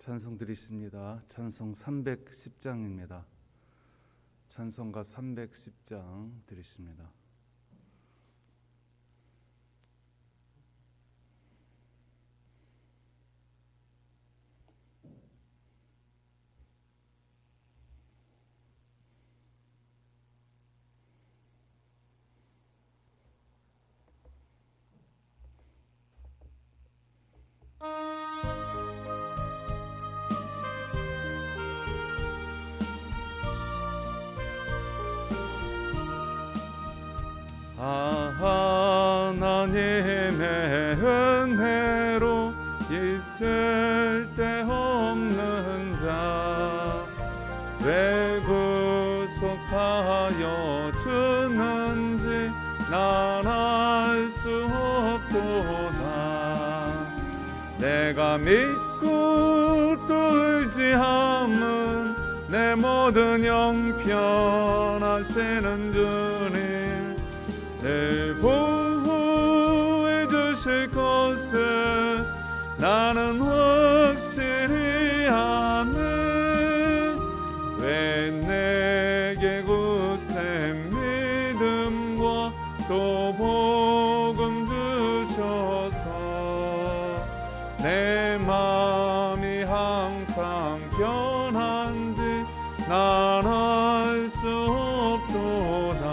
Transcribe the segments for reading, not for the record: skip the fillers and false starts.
찬송 드리십니다. 찬송 310장입니다. 찬송가 310장 드리십니다. 하나님의 은혜로 있을 데 없는 자 왜 구속하여 주는지 난 알 수 없도다. 내가 믿고 또 의지함은 내 모든 형편하시는 주님 늘 보호해 주실 것을 나는 확실히 아네. 왜 내게 굳센 믿음과 또 복음 주셔서 내 마음이 항상 변한지 난 알 수 없도다.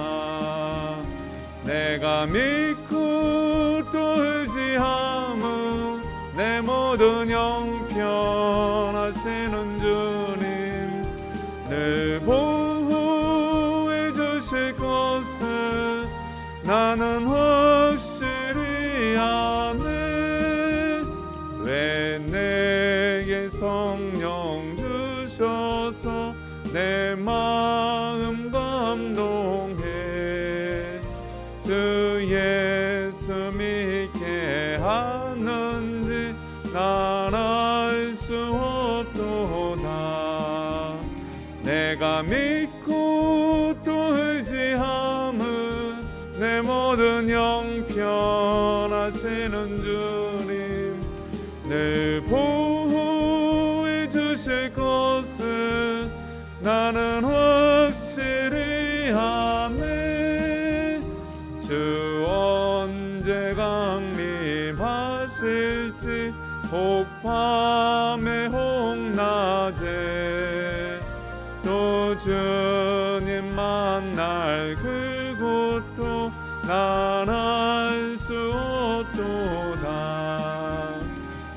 내가 믿고 또 의지함은 내 모든 형편하시는 주님 늘 보호해 주실 것을 나는 확실히 아네. 왜 내게 성령 주셔서 내 마음 감동해 주 예수 믿게 하는지 난 알 수 없도다. 내가 믿고 또 의지함은 내 모든 형편하시는 주님 늘 보호해 주실 것을 나는 확실히 아네. 주 언제 강림하실지 혹밤에 혹낮에 또 주님 만날 그곳도 난 알 수 없도다.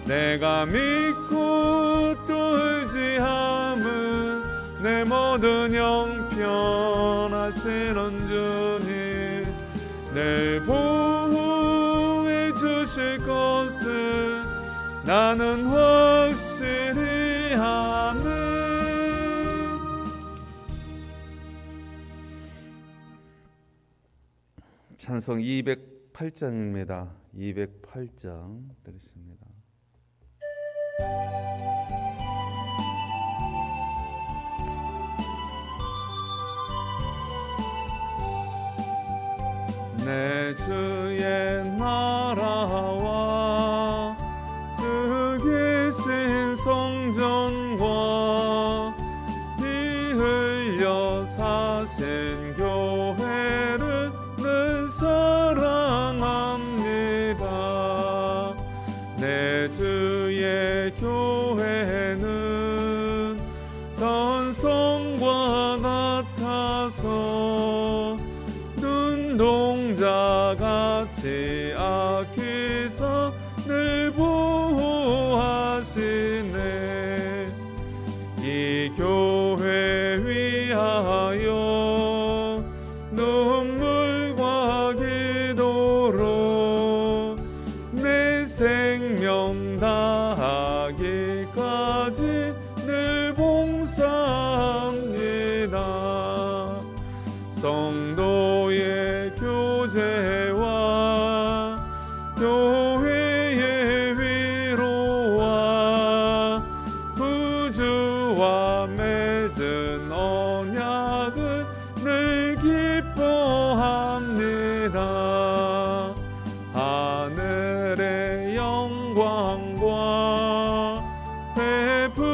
내가 믿고 또 의지함은 내 모든 형편하시는 주님 늘 보호해 주실 것을 나는 확실히 아네. 찬송 208장입니다. 208장 드리겠습니다. 내 주의 나라와 주 계신 성전과 피 흘려 사신 교회를 늘 사랑합니다. 내 주의 교회는 전성과 같아서 눈동자같이 아끼사 늘 보호하시네. 이 교회 위하여 눈물과 기도로 내 생명 다하기까지 늘 봉사합니다. 성도의 교제와 교회의 위로와 구주와 맺은 언약을 늘 기뻐합니다. 하늘의 영광과 회복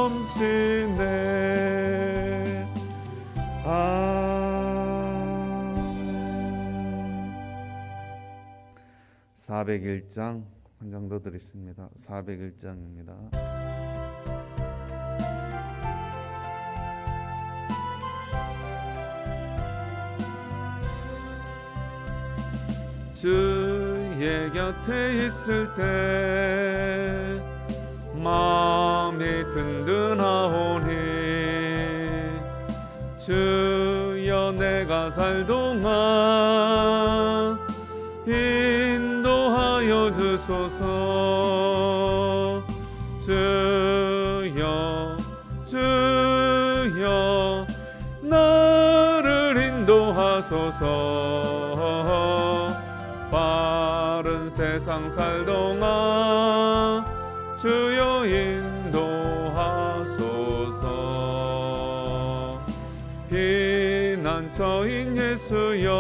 넘치네. 아멘. 401장 한 장 더 드리겠습니다. 401장입니다. 주의 곁에 있을 때 마음이 든든하오니 주여 내가 살 동안 인도하여 주소서. 주여 주여 나를 인도하소서. 빠른 세상 살 동안 주여 인도하소서. 피난처인 예수여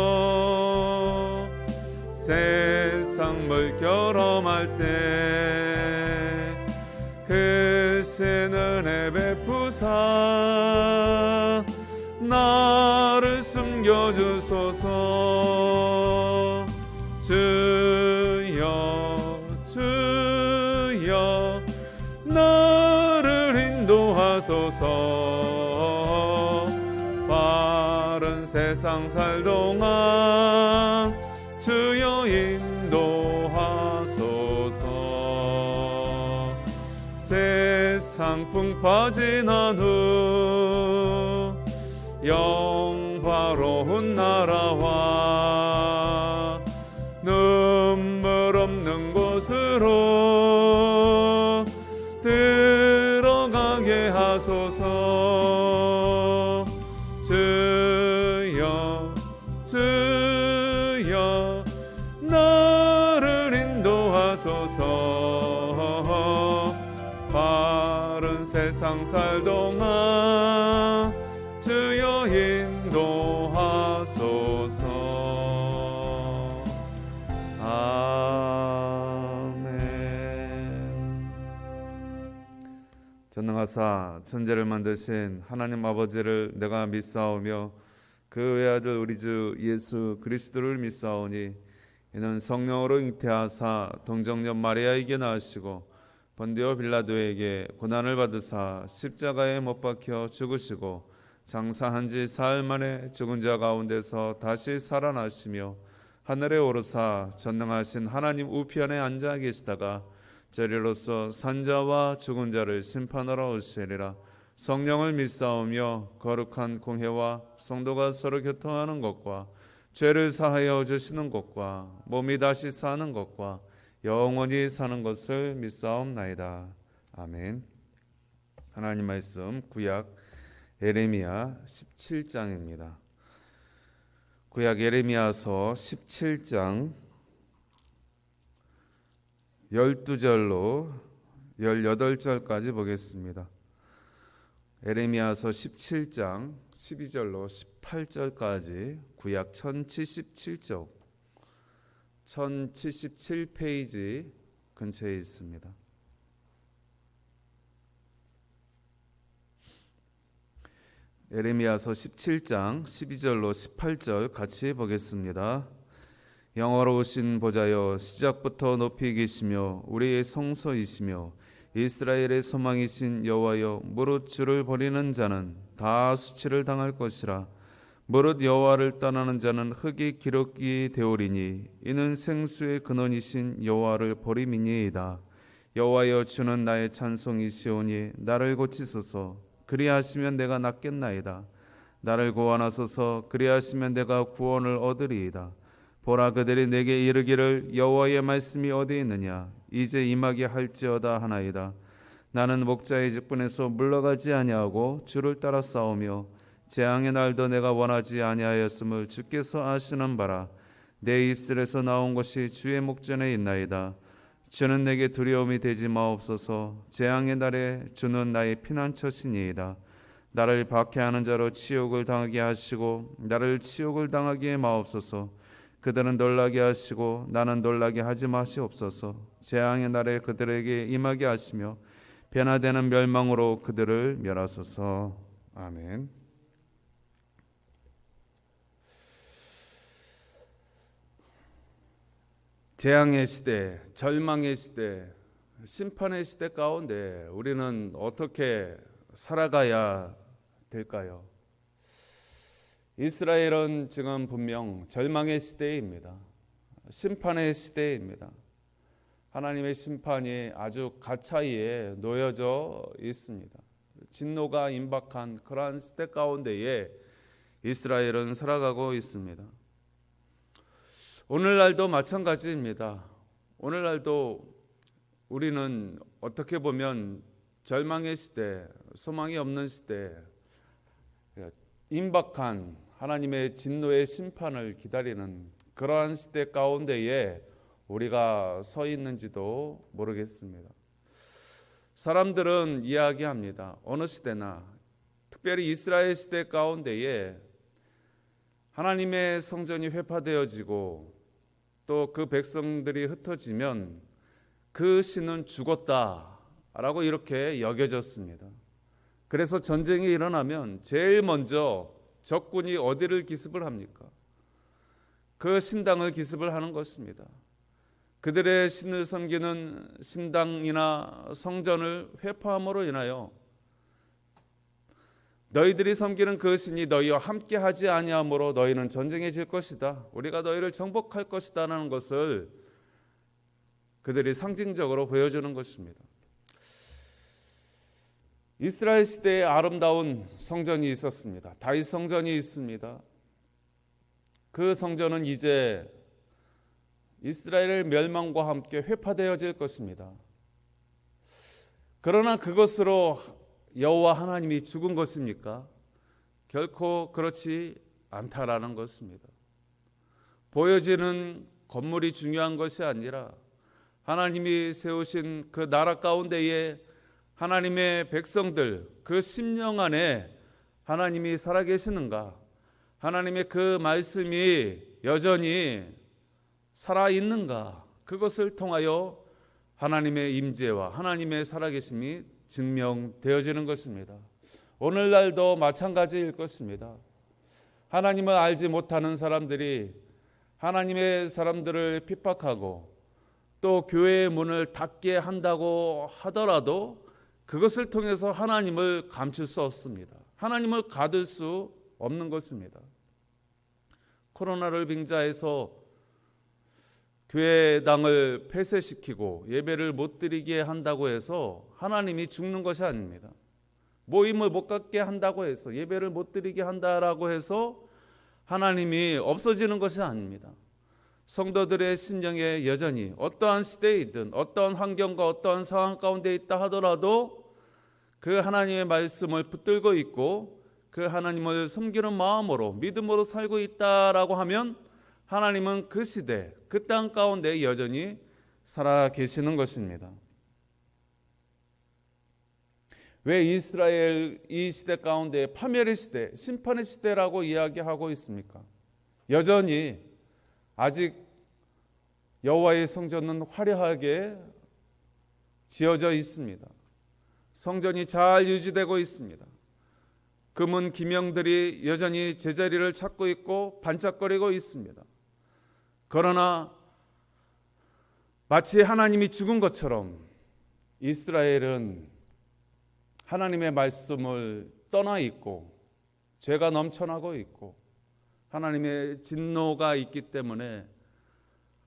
세상 물결험할 때 크신 은혜 베푸사 나를 숨겨주소서. 주여 주여 나를 인도하소서. 빠른 세상 살 동안 주여 인도하소서. 세상 풍파 지난 후 영화로운 나라와 눈물 없는 곳으로 들어가게 하소서. 주여 주여 나를 인도하소서. 바른 세상 살 동안 주여 인도하소서. 아멘. 전능하사 천지를 만드신 하나님 아버지를 내가 믿사오며 그 외아들 우리 주 예수 그리스도를 믿사오니 이는 성령으로 잉태하사 동정녀 마리아에게 낳으시고 본디오 빌라도에게 고난을 받으사 십자가에 못 박혀 죽으시고 장사한 지 사흘 만에 죽은 자 가운데서 다시 살아나시며 하늘에 오르사 전능하신 하나님 우편에 앉아 계시다가 저리로서 산자와 죽은 자를 심판하러 오시리라. 성령을 믿사오며 거룩한 공회와 성도가 서로 교통하는 것과 죄를 사하여 주시는 것과 몸이 다시 사는 것과 영원히 사는 것을 믿사옵나이다. 아멘. 하나님 말씀 구약 예레미야 17장입니다. 구약 예레미야서 17장 12절로 18절까지 보겠습니다. 예레미야서 17장 12절로 18절까지 구약 1077쪽 1077페이지 근처에 있습니다. 예레미야서 17장 12절로 18절 같이 보겠습니다. 영화로우신 보좌여 시작부터 높이 계시며 우리의 성소이시며 이스라엘의 소망이신 여호와여 무릇 주를 버리는 자는 다 수치를 당할 것이라. 무릇 여호와를 떠나는 자는 흙이 기록이 되오리니 이는 생수의 근원이신 여호와를 버림이니이다. 여호와여 주는 나의 찬송이시오니 나를 고치소서. 그리하시면 내가 낫겠나이다. 나를 구원하소서. 그리하시면 내가 구원을 얻으리이다. 보라 그들이 내게 이르기를 여호와의 말씀이 어디 있느냐 이제 임하게 할지어다 하나이다. 나는 목자의 직분에서 물러가지 아니하고 주를 따라 싸우며 재앙의 날도 내가 원하지 아니하였음을 주께서 아시는 바라. 내 입술에서 나온 것이 주의 목전에 있나이다. 주는 내게 두려움이 되지 마옵소서. 재앙의 날에 주는 나의 피난처시니이다. 나를 박해하는 자로 치욕을 당하게 하시고 나를 치욕을 당하게 마옵소서. 그들은 놀라게 하시고 나는 놀라게 하지 마시옵소서. 재앙의 날에 그들에게 임하게 하시며 변화되는 멸망으로 그들을 멸하소서. 아멘. 재앙의 시대, 절망의 시대, 심판의 시대 가운데 우리는 어떻게 살아가야 될까요? 이스라엘은 지금 분명 절망의 시대입니다. 심판의 시대입니다. 하나님의 심판이 아주 가차이에 놓여져 있습니다. 진노가 임박한 그러한 시대 가운데에 이스라엘은 살아가고 있습니다. 오늘날도 마찬가지입니다. 오늘날도 우리는 어떻게 보면 절망의 시대, 소망이 없는 시대, 임박한 하나님의 진노의 심판을 기다리는 그러한 시대 가운데에 우리가 서 있는지도 모르겠습니다. 사람들은 이야기합니다. 어느 시대나 특별히 이스라엘 시대 가운데에 하나님의 성전이 회파되어지고 또 그 백성들이 흩어지면 그 신은 죽었다라고 이렇게 여겨졌습니다. 그래서 전쟁이 일어나면 제일 먼저 적군이 어디를 기습을 합니까? 그 신당을 기습을 하는 것입니다. 그들의 신을 섬기는 신당이나 성전을 회파함으로 인하여 너희들이 섬기는 그 신이 너희와 함께 하지 아니하므로 너희는 전쟁에 질 것이다. 우리가 너희를 정복할 것이다라는 것을 그들이 상징적으로 보여주는 것입니다. 이스라엘 시대에 아름다운 성전이 있었습니다. 다윗 성전이 있습니다. 그 성전은 이제 이스라엘의 멸망과 함께 회파되어질 것입니다. 그러나 그것으로 여호와 하나님이 죽은 것입니까? 결코 그렇지 않다라는 것입니다. 보여지는 건물이 중요한 것이 아니라 하나님이 세우신 그 나라 가운데에 하나님의 백성들, 그 심령 안에 하나님이 살아계시는가? 하나님의 그 말씀이 여전히 살아있는가? 그것을 통하여 하나님의 임재와 하나님의 살아계심이 증명되어지는 것입니다. 오늘날도 마찬가지일 것입니다. 하나님을 알지 못하는 사람들이 하나님의 사람들을 핍박하고 또 교회의 문을 닫게 한다고 하더라도 그것을 통해서 하나님을 감출 수 없습니다. 하나님을 가둘 수 없는 것입니다. 코로나를 빙자해서 교회당을 폐쇄시키고 예배를 못 드리게 한다고 해서 하나님이 죽는 것이 아닙니다. 모임을 못 갖게 한다고 해서 예배를 못 드리게 한다라고 해서 하나님이 없어지는 것이 아닙니다. 성도들의 심령에 여전히 어떠한 시대이든 어떠한 환경과 어떠한 상황 가운데 있다 하더라도 그 하나님의 말씀을 붙들고 있고 그 하나님을 섬기는 마음으로 믿음으로 살고 있다라고 하면 하나님은 그 시대, 그 땅 가운데 여전히 살아 계시는 것입니다. 왜 이스라엘 이 시대 가운데 파멸의 시대, 심판의 시대라고 이야기하고 있습니까? 여전히 아직 여호와의 성전은 화려하게 지어져 있습니다. 성전이 잘 유지되고 있습니다. 금은 기명들이 여전히 제자리를 찾고 있고 반짝거리고 있습니다. 그러나 마치 하나님이 죽은 것처럼 이스라엘은 하나님의 말씀을 떠나 있고 죄가 넘쳐나고 있고 하나님의 진노가 있기 때문에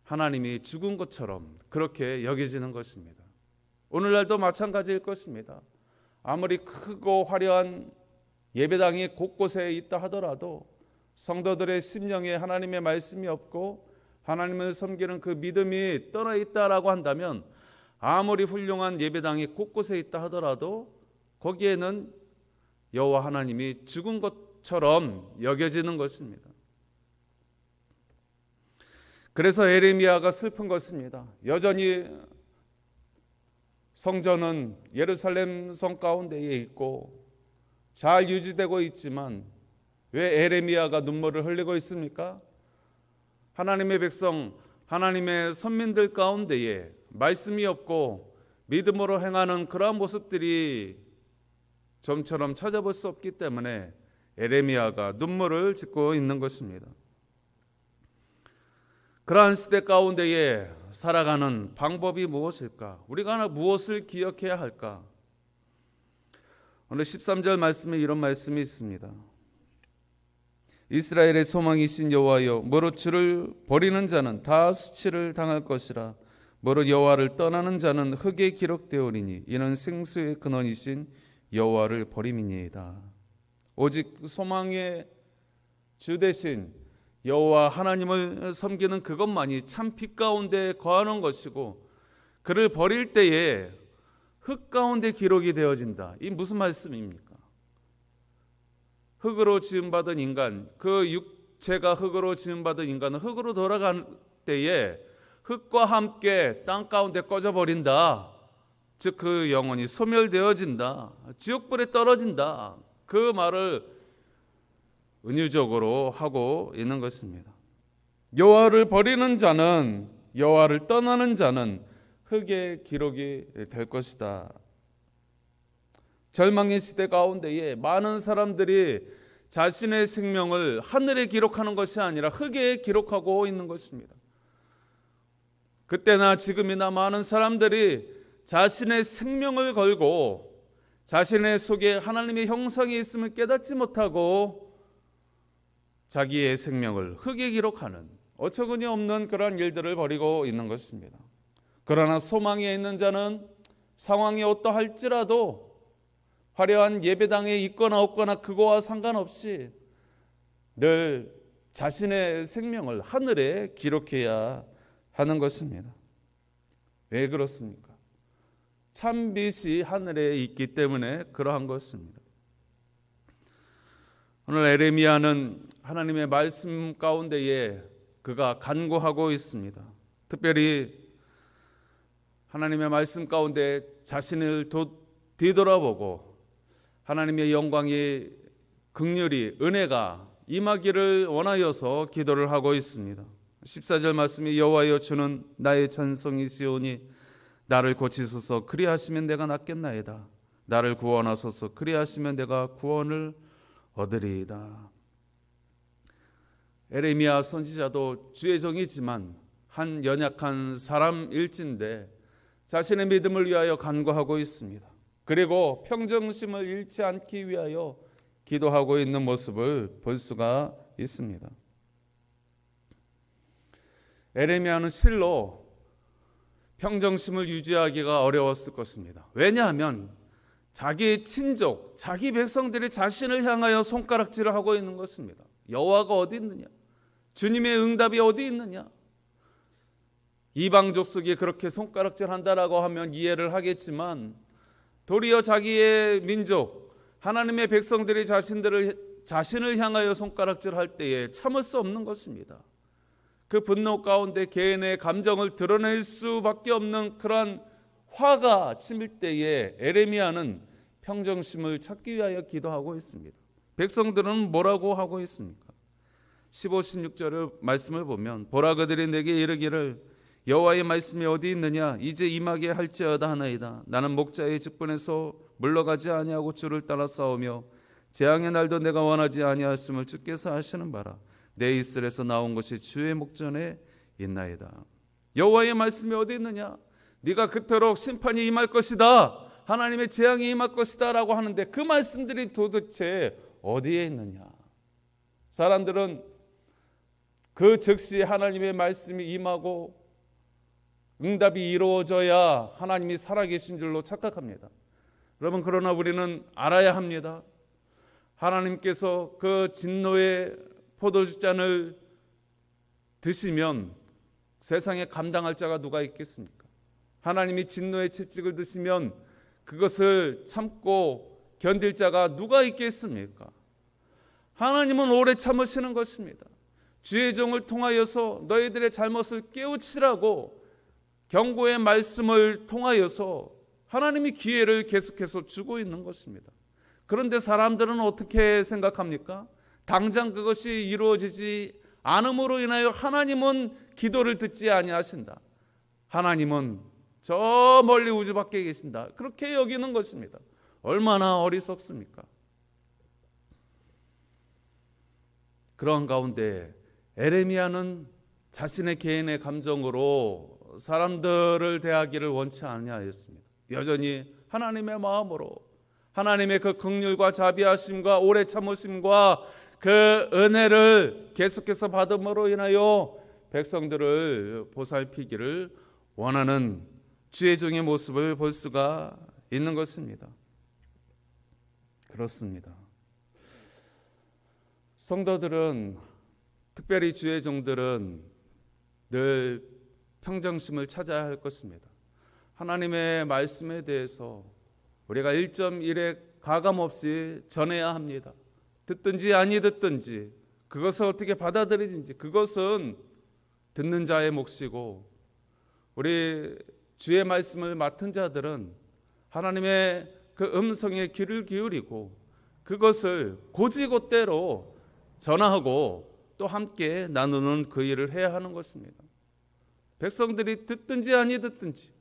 하나님이 죽은 것처럼 그렇게 여겨지는 것입니다. 오늘날도 마찬가지일 것입니다. 아무리 크고 화려한 예배당이 곳곳에 있다 하더라도 성도들의 심령에 하나님의 말씀이 없고 하나님을 섬기는 그 믿음이 떠나 있다라고 한다면 아무리 훌륭한 예배당이 곳곳에 있다 하더라도 거기에는 여호와 하나님이 죽은 것처럼 여겨지는 것입니다. 그래서 에레미야가 슬픈 것입니다. 여전히 성전은 예루살렘 성 가운데에 있고 잘 유지되고 있지만 왜 에레미야가 눈물을 흘리고 있습니까? 하나님의 백성, 하나님의 선민들 가운데에 말씀이 없고 믿음으로 행하는 그러한 모습들이 좀처럼 찾아볼 수 없기 때문에 에레미야가 눈물을 짓고 있는 것입니다. 그러한 시대 가운데에 살아가는 방법이 무엇일까? 우리가 무엇을 기억해야 할까? 오늘 13절 말씀에 이런 말씀이 있습니다. 이스라엘의 소망이신 여호와여, 무릇 주를 버리는 자는 다 수치를 당할 것이라. 무릇 여호와를 떠나는 자는 흙에 기록되오리니 이는 생수의 근원이신 여호와를 버림이니이다. 오직 소망의 주 대신 여호와 하나님을 섬기는 그것만이 참 빛 가운데 거하는 것이고, 그를 버릴 때에 흙 가운데 기록이 되어진다. 이 무슨 말씀입니까? 흙으로 지음받은 인간, 그 육체가 흙으로 지음받은 인간은 흙으로 돌아갈 때에 흙과 함께 땅 가운데 꺼져버린다. 즉 그 영혼이 소멸되어진다. 지옥불에 떨어진다. 그 말을 은유적으로 하고 있는 것입니다. 여호와를 버리는 자는, 여호와를 떠나는 자는 흙에 기록이 될 것이다. 절망의 시대 가운데에 많은 사람들이 자신의 생명을 하늘에 기록하는 것이 아니라 흙에 기록하고 있는 것입니다. 그때나 지금이나 많은 사람들이 자신의 생명을 걸고 자신의 속에 하나님의 형상이 있음을 깨닫지 못하고 자기의 생명을 흙에 기록하는 어처구니 없는 그러한 일들을 벌이고 있는 것입니다. 그러나 소망에 있는 자는 상황이 어떠할지라도 화려한 예배당에 있거나 없거나 그거와 상관없이 늘 자신의 생명을 하늘에 기록해야 하는 것입니다. 왜 그렇습니까? 참 빛이 하늘에 있기 때문에 그러한 것입니다. 오늘 에레미야는 하나님의 말씀 가운데에 그가 간구하고 있습니다. 특별히 하나님의 말씀 가운데 자신을 뒤돌아보고 하나님의 영광이, 긍휼이, 은혜가 임하기를 원하여서 기도를 하고 있습니다. 14절 말씀이 여호와여, 주는 나의 찬송이시오니 나를 고치소서. 그리하시면 내가 낫겠나이다. 나를 구원하소서. 그리하시면 내가 구원을 얻으리이다. 에레미야 선지자도 주의 종이지만 한 연약한 사람일진데 자신의 믿음을 위하여 간구하고 있습니다. 그리고 평정심을 잃지 않기 위하여 기도하고 있는 모습을 볼 수가 있습니다. 에레미야는 실로 평정심을 유지하기가 어려웠을 것입니다. 왜냐하면 자기 친족, 자기 백성들이 자신을 향하여 손가락질을 하고 있는 것입니다. 여호와가 어디 있느냐? 주님의 응답이 어디 있느냐? 이방 족속이 그렇게 손가락질한다라고 하면 이해를 하겠지만 도리어 자기의 민족, 하나님의 백성들이 자신을 향하여 손가락질할 때에 참을 수 없는 것입니다. 그 분노 가운데 개인의 감정을 드러낼 수밖에 없는 그러한 화가 치밀 때에 에레미야는 평정심을 찾기 위하여 기도하고 있습니다. 백성들은 뭐라고 하고 있습니까? 15, 16절의 말씀을 보면 보라, 그들이 내게 이르기를 여호와의 말씀이 어디 있느냐? 이제 임하게 할지어다 하나이다. 나는 목자의 직분에서 물러가지 아니하고 주를 따라 싸우며 재앙의 날도 내가 원하지 아니하였음을 주께서 하시는 바라. 내 입술에서 나온 것이 주의 목전에 있나이다. 여호와의 말씀이 어디 있느냐? 네가 그토록 심판이 임할 것이다, 하나님의 재앙이 임할 것이다 라고 하는데 그 말씀들이 도대체 어디에 있느냐? 사람들은 그 즉시 하나님의 말씀이 임하고 응답이 이루어져야 하나님이 살아계신 줄로 착각합니다. 여러분, 그러나 우리는 알아야 합니다. 하나님께서 그 진노의 포도주잔을 드시면 세상에 감당할 자가 누가 있겠습니까? 하나님이 진노의 채찍을 드시면 그것을 참고 견딜 자가 누가 있겠습니까? 하나님은 오래 참으시는 것입니다. 주의 종을 통하여서 너희들의 잘못을 깨우치라고 경고의 말씀을 통하여서 하나님이 기회를 계속해서 주고 있는 것입니다. 그런데 사람들은 어떻게 생각합니까? 당장 그것이 이루어지지 않음으로 인하여 하나님은 기도를 듣지 아니하신다. 하나님은 저 멀리 우주 밖에 계신다. 그렇게 여기는 것입니다. 얼마나 어리석습니까? 그러한 가운데 에레미야는 자신의 개인의 감정으로 사람들을 대하기를 원치 아니하였습니다. 여전히 하나님의 마음으로 하나님의 그 긍휼과 자비하심과 오래 참으심과 그 은혜를 계속해서 받음으로 인하여 백성들을 보살피기를 원하는 주의 종의 모습을 볼 수가 있는 것입니다. 그렇습니다. 성도들은, 특별히 주의 종들은 늘 평정심을 찾아야 할 것입니다. 하나님의 말씀에 대해서 우리가 1.1에 가감없이 전해야 합니다. 듣든지 아니 듣든지, 그것을 어떻게 받아들이든지, 그것은 듣는 자의 몫이고, 우리 주의 말씀을 맡은 자들은 하나님의 그 음성에 귀를 기울이고 그것을 곧이곧대로 전하고 또 함께 나누는 그 일을 해야 하는 것입니다. 백성들이 듣든지 아니 듣든지,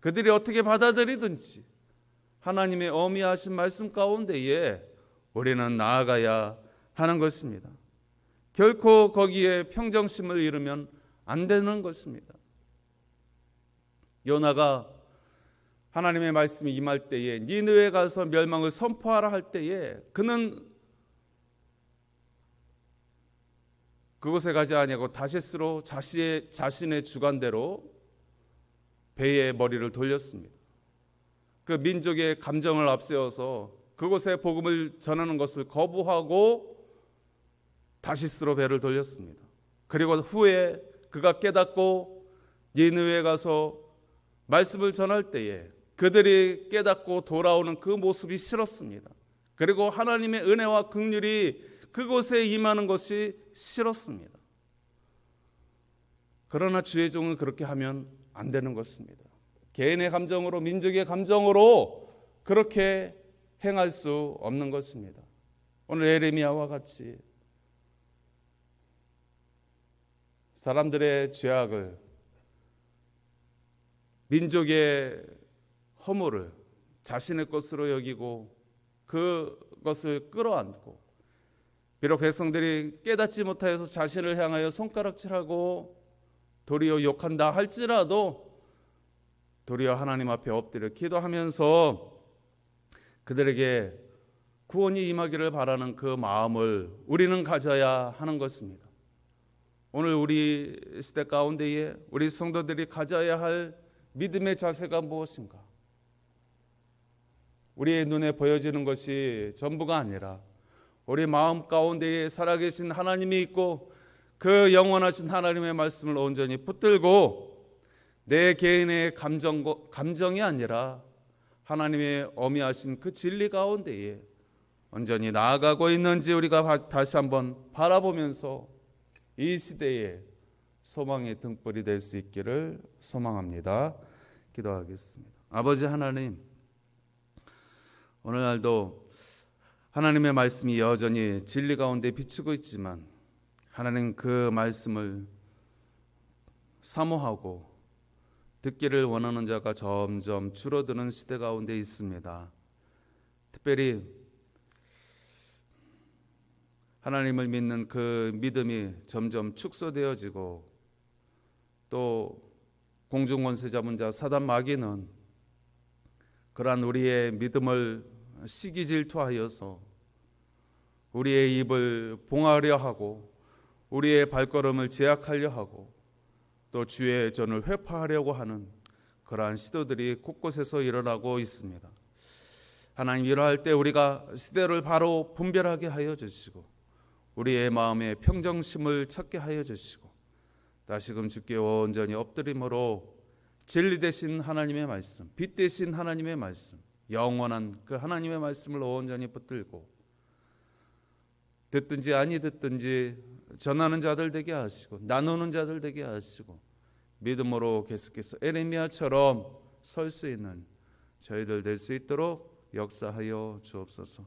그들이 어떻게 받아들이든지 하나님의 어미하신 말씀 가운데에 우리는 나아가야 하는 것입니다. 결코 거기에 평정심을 잃으면 안 되는 것입니다. 요나가 하나님의 말씀이 임할 때에 니느웨에 가서 멸망을 선포하라 할 때에 그는 그곳에 가지 아니하고 다시스로 자신의 주관대로 배의 머리를 돌렸습니다. 그 민족의 감정을 앞세워서 그곳에 복음을 전하는 것을 거부하고 다시스로 배를 돌렸습니다. 그리고 후에 그가 깨닫고 니느웨에 가서 말씀을 전할 때에 그들이 깨닫고 돌아오는 그 모습이 싫었습니다. 그리고 하나님의 은혜와 긍휼이 그곳에 임하는 것이 싫었습니다. 그러나 주의 종은 그렇게 하면 안 되는 것입니다. 개인의 감정으로, 민족의 감정으로 그렇게 행할 수 없는 것입니다. 오늘 에레미야와 같이 사람들의 죄악을, 민족의 허물을 자신의 것으로 여기고 그것을 끌어안고, 비록 백성들이 깨닫지 못하여서 자신을 향하여 손가락질하고 도리어 욕한다 할지라도 도리어 하나님 앞에 엎드려 기도하면서 그들에게 구원이 임하기를 바라는 그 마음을 우리는 가져야 하는 것입니다. 오늘 우리 시대 가운데에 우리 성도들이 가져야 할 믿음의 자세가 무엇인가? 우리의 눈에 보여지는 것이 전부가 아니라 우리 마음 가운데에 살아계신 하나님이 있고 그 영원하신 하나님의 말씀을 온전히 붙들고 내 개인의 감정이 아니라 하나님의 어미하신 그 진리 가운데에 온전히 나아가고 있는지 우리가 다시 한번 바라보면서 이 시대에 소망의 등불이 될 수 있기를 소망합니다. 기도하겠습니다. 아버지 하나님, 오늘날도 하나님의 말씀이 여전히 진리 가운데 비추고 있지만 하나님 그 말씀을 사모하고 듣기를 원하는 자가 점점 줄어드는 시대 가운데 있습니다. 특별히 하나님을 믿는 그 믿음이 점점 축소되어지고 또 공중권세 잡은 자 사단 마귀는 그러한 우리의 믿음을 시기 질투하여서 우리의 입을 봉하려 하고 우리의 발걸음을 제약하려 하고 또 주의 전을 회파하려고 하는 그러한 시도들이 곳곳에서 일어나고 있습니다. 하나님, 이러할 때 우리가 시대를 바로 분별하게 하여 주시고 우리의 마음에 평정심을 찾게 하여 주시고 다시금 주께 온전히 엎드림으로 진리 되신 하나님의 말씀, 빛 되신 하나님의 말씀, 영원한 그 하나님의 말씀을 온전히 붙들고 듣든지 아니 듣든지 전하는 자들 되게 하시고 나누는 자들 되게 하시고 믿음으로 계속해서 에레미야처럼 설 수 있는 저희들 될 수 있도록 역사하여 주옵소서.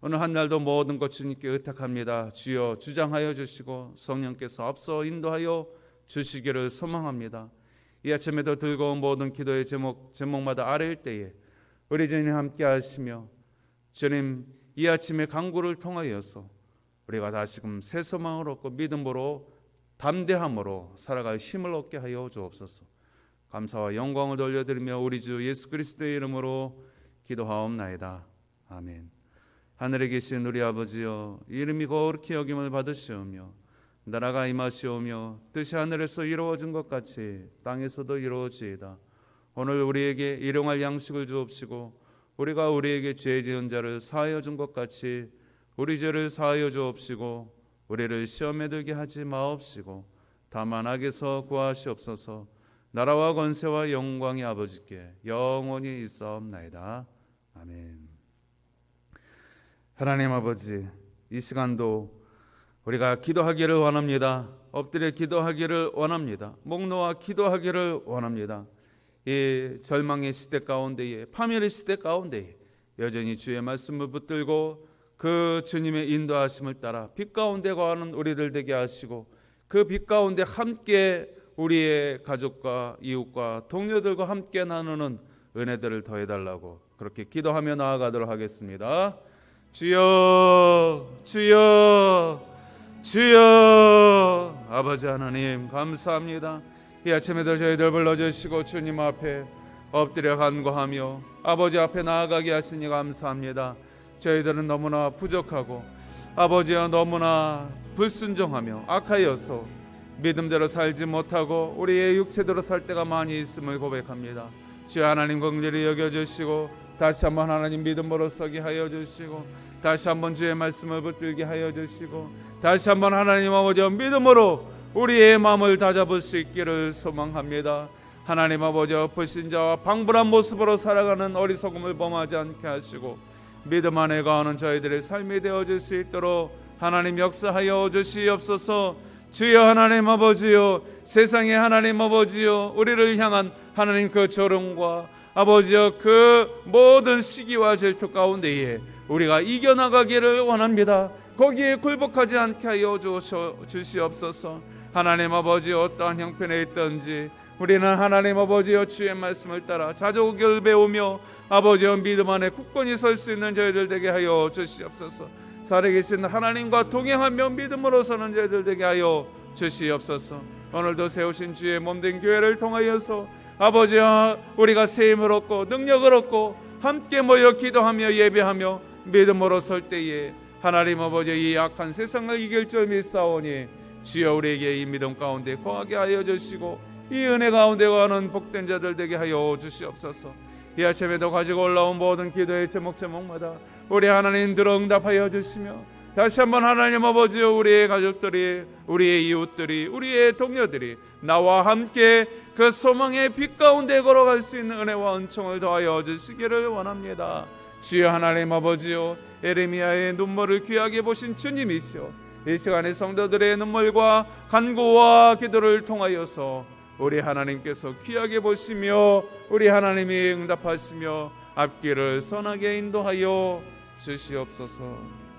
오늘 한 날도 모든 것 주님께 의탁합니다. 주여 주장하여 주시고 성령께서 앞서 인도하여 주시기를 소망합니다. 이 아침에도 들고 온 모든 기도의 제목마다 아뢰일 때에 우리 주님 함께 하시며 주님 이 아침의 간구를 통하여서 우리가 다시금 새 소망을 얻고 믿음으로 담대함으로 살아갈 힘을 얻게 하여 주옵소서. 감사와 영광을 돌려드리며 우리 주 예수 그리스도의 이름으로 기도하옵나이다. 아멘. 하늘에 계신 우리 아버지여, 이름이 거룩히 여김을 받으시오며 나라가 임하시오며 뜻이 하늘에서 이루어진 것 같이 땅에서도 이루어지이다. 오늘 우리에게 일용할 양식을 주옵시고 우리가 우리에게 죄 지은 자를 사하여 준 것 같이 우리 죄를 사하여 주옵시고 우리를 시험에 들게 하지 마옵시고 다만 악에서 구하시옵소서. 나라와 권세와 영광이 아버지께 영원히 있사옵나이다. 아멘. 하나님 아버지, 이 시간도 우리가 기도하기를 원합니다. 엎드려 기도하기를 원합니다. 목 놓아 기도하기를 원합니다. 이 절망의 시대 가운데에, 파멸의 시대 가운데에 여전히 주의 말씀을 붙들고 그 주님의 인도하심을 따라 빛 가운데 거하는 우리들 되게 하시고 그 빛 가운데 함께 우리의 가족과 이웃과 동료들과 함께 나누는 은혜들을 더해달라고 그렇게 기도하며 나아가도록 하겠습니다. 주여, 주여, 주여. 아버지 하나님 감사합니다. 이 아침에도 저희들 불러주시고 주님 앞에 엎드려 간구하며 아버지 앞에 나아가게 하시니 감사합니다. 저희들은 너무나 부족하고 아버지와 너무나 불순종하며 악하여서 믿음대로 살지 못하고 우리의 육체대로 살 때가 많이 있음을 고백합니다. 주여 하나님 긍휼히 여겨주시고 다시 한번 하나님 믿음으로 서게 하여 주시고 다시 한번 주의 말씀을 붙들게 하여 주시고 다시 한번 하나님 아버지 믿음으로 우리의 마음을 다잡을 수 있기를 소망합니다. 하나님 아버지 불신자와 방불한 모습으로 살아가는 어리석음을 범하지 않게 하시고 믿음 안에 거하는 저희들의 삶이 되어질 수 있도록 하나님 역사하여 주시옵소서. 주여 하나님 아버지요, 세상의 하나님 아버지요, 우리를 향한 하나님 그 조롱과 아버지요 그 모든 시기와 질투 가운데에 우리가 이겨나가기를 원합니다. 거기에 굴복하지 않게 하여 주시옵소서. 하나님 아버지 어떠한 형편에 있든지 우리는 하나님 아버지여 주의 말씀을 따라 자족을 배우며 아버지여 믿음 안에 굳건히 설 수 있는 저희들 되게 하여 주시옵소서. 살아계신 하나님과 동행하며 믿음으로 사는 저희들 되게 하여 주시옵소서. 오늘도 세우신 주의 몸된 교회를 통하여서 아버지여 우리가 새 힘을 얻고 능력을 얻고 함께 모여 기도하며 예배하며 믿음으로 설 때에 하나님 아버지 이 악한 세상을 이길 줄 믿사오니 주여 우리에게 이 믿음 가운데 거하게 하여 주시고 이 은혜 가운데 거하는 복된 자들 되게 하여 주시옵소서. 이 아침에도 가지고 올라온 모든 기도의 제목마다 우리 하나님 들어 응답하여 주시며 다시 한번 하나님 아버지 우리의 가족들이 우리의 이웃들이 우리의 동료들이 나와 함께 그 소망의 빛 가운데 걸어갈 수 있는 은혜와 은총을 더하여 주시기를 원합니다. 주여 하나님 아버지요, 에레미야의 눈물을 귀하게 보신 주님이시여 이 시간에 성도들의 눈물과 간구와 기도를 통하여서 우리 하나님께서 귀하게 보시며 우리 하나님이 응답하시며 앞길을 선하게 인도하여 주시옵소서.